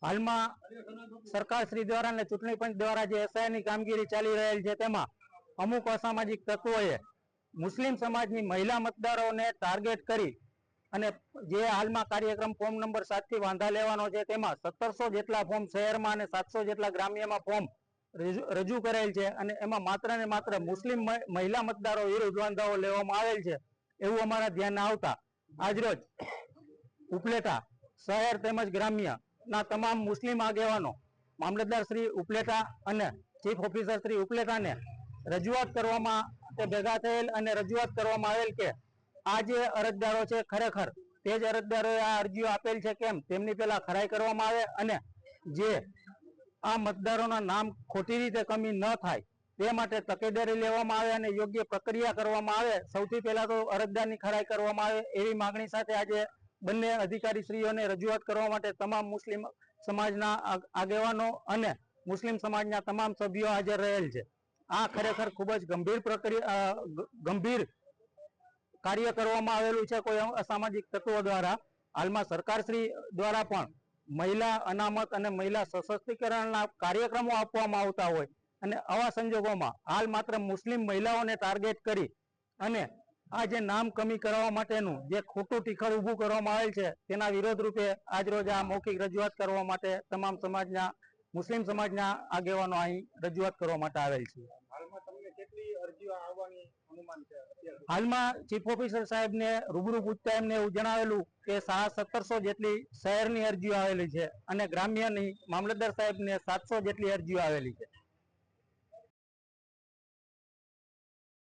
હાલમાં સરકાર શ્રી દ્વારા અને ચૂંટણી પંચ દ્વારા જે એસઆઈની કામગીરી ચાલી રહેલ છે તેમાં અમુક અસામાજિક તત્વોએ મુસ્લિમ સમાજની મહિલા મતદારોને ટાર્ગેટ કરી અને જે હાલમાં કાર્યક્રમ ફોર્મ નંબર 7 થી વાંધા લેવાનો છે તેમાં 1700 જેટલા ફોર્મ શહેરમાં અને 700 જેટલા ગ્રામ્યમાં ફોર્મ રજૂ કરેલ છે અને એમાં માત્ર ને માત્ર મુસ્લિમ મહિલા મતદારો વિરુદ્ધ વાંધાઓ લેવામાં આવેલ છે એવું અમારા ધ્યાનમાં આવતા આજરોજ ઉપલેટા શહેર તેમજ ગ્રામ્ય ના તમામ મુસ્લિમ આગેવાનો મામલતદાર શ્રી ઉપલેટા અને ચીફ ઓફિસર શ્રી ઉપલેટાને રજૂઆત કરવામાં ભેગા થયેલ અને રજૂઆત કરવામાં આવેલ કે આ જે અરજદારો છે ખરેખર તે જ અરજદારોએ આ અરજીઓ આપેલ છે કેમ તેમની પેલા ખરાઈ કરવામાં આવે અને જે આ મતદારોના નામ ખોટી રીતે કમી ન થાય તે માટે તકેદારી લેવામાં આવે અને યોગ્ય પ્રક્રિયા કરવામાં આવે। સૌથી પહેલા તો અરજદારની ખરાઈ કરવામાં આવે એવી માંગણી સાથે આજે બંને અધિકારીશ્રીઓને રજૂઆત કરવા માટે તમામ મુસ્લિમ સમાજના આગેવાનો અને મુસ્લિમ સમાજના તમામ સભ્યો હાજર રહેલ છે। આ ખરેખર ખૂબ જ ગંભીર કાર્ય કરવામાં આવેલું છે કોઈ અસામાજિક તત્વો દ્વારા। હાલમાં સરકારશ્રી દ્વારા પણ મહિલા અનામત અને મહિલા સશક્તિકરણના કાર્યક્રમો આપવામાં આવતા હોય અને આવા સંજોગોમાં હાલ માત્ર મુસ્લિમ મહિલાઓને ટાર્ગેટ કરી અને આ જે નામ કમી કરવા માટેનું જે ખોટું ટીખળ ઊભું કરવામાં આવેલ છે તેના વિરોધ રૂપે આજરોજ આ મૌખિક રજૂઆત કરવા માટે તમામ સમાજના મુસ્લિમ સમાજના આગેવાનો અહીં રજૂઆત કરવા માટે આવેલ છે। હાલમાં ચીફ ઓફિસર સાહેબને રૂબરૂ પૂછતા એમને એવું જણાવેલું કે 1700 જેટલી શહેરની અરજીઓ આવેલી છે અને ગ્રામ્યની મામલતદાર સાહેબને 700 જેટલી અરજીઓ આવેલી છે।